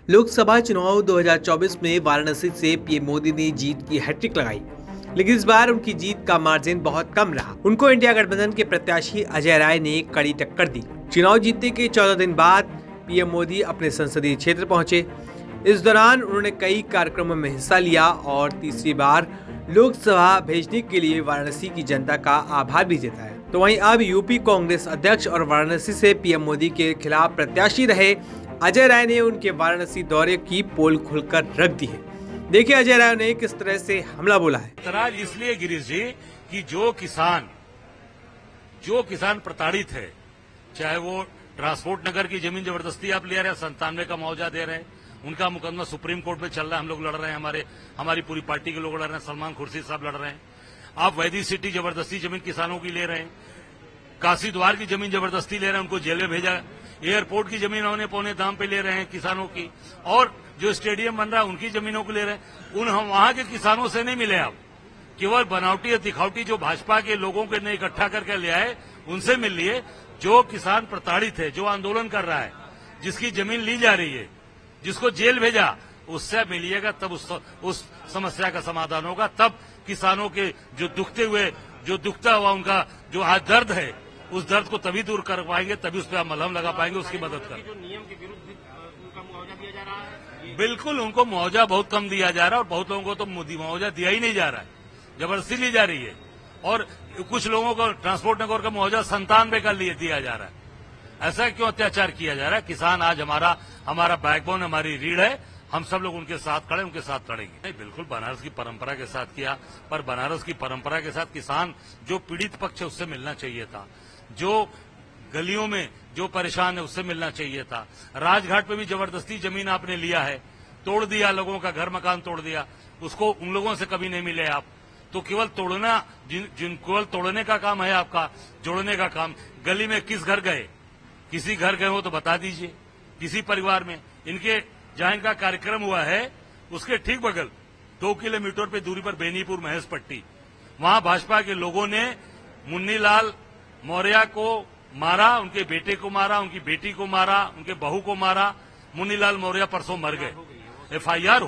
लोकसभा चुनाव 2024 में वाराणसी से पीएम मोदी ने जीत की हैट्रिक लगाई, लेकिन इस बार उनकी जीत का मार्जिन बहुत कम रहा। उनको इंडिया गठबंधन के प्रत्याशी अजय राय ने कड़ी टक्कर दी। चुनाव जीतने के 14 दिन बाद पीएम मोदी अपने संसदीय क्षेत्र पहुंचे। इस दौरान उन्होंने कई कार्यक्रमों में हिस्सा लिया और तीसरी बार लोकसभा भेजने के लिए वाराणसी की जनता का आभार भी जताया। तो वहीं अब यूपी कांग्रेस अध्यक्ष और वाराणसी से पीएम मोदी के खिलाफ प्रत्याशी रहे अजय राय ने उनके वाराणसी दौरे की पोल खुलकर रख दी है। देखिए अजय राय ने किस तरह से हमला बोला है। इतराज इसलिए गिरीश जी कि जो किसान प्रताड़ित है, चाहे वो ट्रांसपोर्ट नगर की जमीन जबरदस्ती आप ले रहे हैं, 97 का मुआवजा दे रहे हैं, उनका मुकदमा सुप्रीम कोर्ट में चल रहा है, हम लोग लड़ रहे हैं, हमारी पूरी पार्टी के लोग लड़ रहे हैं, सलमान खुर्शीद साहब लड़ रहे हैं। आप वैदी सिटी जबरदस्ती जमीन किसानों की ले रहे हैं, काशी द्वार की जमीन जबरदस्ती ले रहे हैं, उनको जेल में भेजा, एयरपोर्ट की जमीन उन्हें पौने दाम पे ले रहे हैं किसानों की, और जो स्टेडियम बन रहा है उनकी जमीनों को ले रहे हैं। हम वहां के किसानों से नहीं मिले, आप केवल बनावटी या दिखावटी जो भाजपा के लोगों के ने इकट्ठा करके ले आए उनसे मिल लिए। जो किसान प्रताड़ित है, जो आंदोलन कर रहा है, जिसकी जमीन ली जा रही है, जिसको जेल भेजा, उससे मिलिएगा, तब उस समस्या का समाधान होगा। तब किसानों के जो दुखता हुआ उनका जो आज दर्द है, उस दर्द को तभी दूर कर पाएंगे, तभी उस पर आप मलहम लगा पाएंगे, उसकी मदद कर। जो नियम के विरुद्ध उनका मुआवजा दिया जा रहा है, बिल्कुल उनको मुआवजा बहुत कम दिया जा रहा है और बहुत लोगों को तो मुआवजा दिया ही नहीं जा रहा है, जबरदस्ती ली जा रही है। और कुछ लोगों को ट्रांसपोर्ट नगर का मुआवजा 97 का लिए दिया जा रहा है। ऐसा क्यों अत्याचार किया जा रहा है? किसान आज हमारा बैकबोन, हमारी रीढ़ है, हम सब लोग उनके साथ खड़े, उनके साथ लड़ेंगे। नहीं, बिल्कुल बनारस की परंपरा के साथ किया, पर बनारस की परंपरा के साथ किसान जो पीड़ित पक्ष है उससे मिलना चाहिए था, जो गलियों में जो परेशान है उससे मिलना चाहिए था। राजघाट पे भी जबरदस्ती जमीन आपने लिया है, तोड़ दिया, लोगों का घर मकान तोड़ दिया, उसको उन लोगों से कभी नहीं मिले आप। तो केवल तोड़ना, केवल तोड़ने का काम है आपका, जोड़ने का काम। गली में किस घर गए, किसी घर गए हो तो बता दीजिए, किसी परिवार में। इनके जहां इनका कार्यक्रम हुआ है उसके ठीक बगल 2 किलोमीटर पे दूरी पर बेनीपुर महेश पट्टी, वहां भाजपा के लोगों ने मुन्नीलाल मौर्य को मारा, उनके बेटे को मारा, उनकी बेटी को मारा, उनके बहू को मारा। मुन्नीलाल मौर्य परसों मर गए, एफआईआर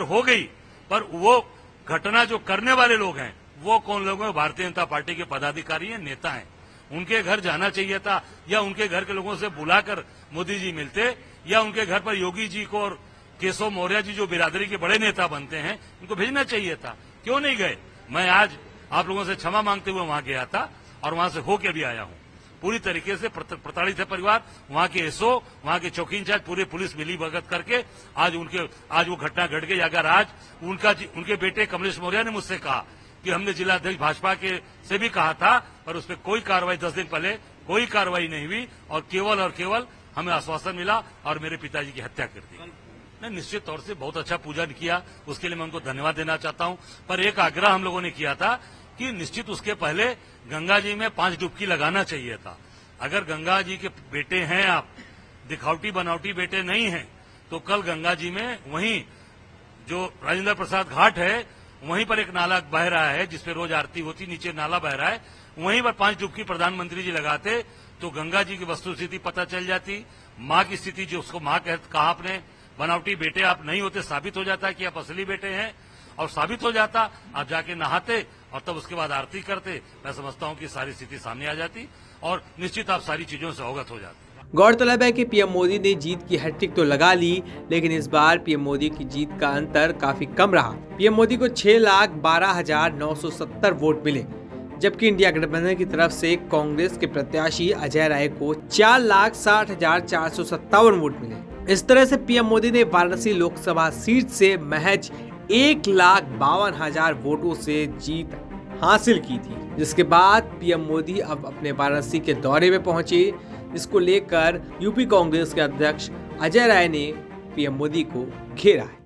हो गई, पर वो घटना जो करने वाले लोग हैं वो कौन लोग हैं? भारतीय जनता पार्टी के पदाधिकारी हैं, नेता हैं। उनके घर जाना चाहिए था, या उनके घर के लोगों से बुलाकर मोदी जी मिलते, या उनके घर पर योगी जी को और केशव मौर्य जी जो बिरादरी के बड़े नेता बनते हैं उनको भेजना चाहिए था। क्यों नहीं गए? मैं आज आप लोगों से क्षमा मांगते हुए वहां गया था और वहां से होके भी आया हूं। पूरी तरीके से प्रताड़ित है परिवार, वहां के एसओ, वहां के चौकी इंचार्ज, पूरे पुलिस मिली भगत करके आज वो घटना घट गई। अगर आज उनके बेटे कमलेश मौर्य ने मुझसे कहा कि हमने जिलाध्यक्ष भाजपा के से भी कहा था, पर उस पर कोई कार्रवाई 10 दिन पहले कोई कार्रवाई नहीं हुई, और केवल हमें आश्वासन मिला और मेरे पिताजी की हत्या कर दी। नहीं, निश्चित तौर से बहुत अच्छा पूजन किया, उसके लिए मैं उनको धन्यवाद देना चाहता हूं। पर एक आग्रह हम लोगों ने किया था कि निश्चित उसके पहले गंगा जी में 5 डुबकी लगाना चाहिए था। अगर गंगा जी के बेटे हैं आप, दिखावटी बनावटी बेटे नहीं हैं, तो कल गंगा जी में वहीं जो राजेंद्र प्रसाद घाट है वहीं पर एक नाला बह रहा है जिसपे रोज आरती होती, नीचे नाला बह रहा है, वहीं पर 5 डुबकी प्रधानमंत्री जी लगाते तो गंगा जी की वस्तुस्थिति पता चल जाती। माँ की स्थिति, जो उसको माँ कहा आपने, बनावटी बेटे आप नहीं होते, साबित हो जाता कि आप असली बेटे हैं, और साबित हो जाता आप जाके नहाते और तब उसके बाद आरती करते। मैं समझता हूं कि सारी स्थिति सामने आ जाती और निश्चित आप सारी चीजों से अवगत हो जाते। गौरतलब है कि पीएम मोदी ने जीत की हैट्रिक तो लगा ली, लेकिन इस बार पीएम मोदी की जीत का अंतर काफी कम रहा। पीएम मोदी को 6,12,970 वोट मिले, जबकि इंडिया गठबंधन की तरफ से कांग्रेस के प्रत्याशी अजय राय को 4,60,457 वोट मिले। इस तरह से पीएम मोदी ने वाराणसी लोकसभा सीट से महज 1,52,000 वोटों से जीत हासिल की थी, जिसके बाद पीएम मोदी अब अपने वाराणसी के दौरे में पहुंचे, जिसको लेकर यूपी कांग्रेस के अध्यक्ष अजय राय ने पीएम मोदी को घेरा है।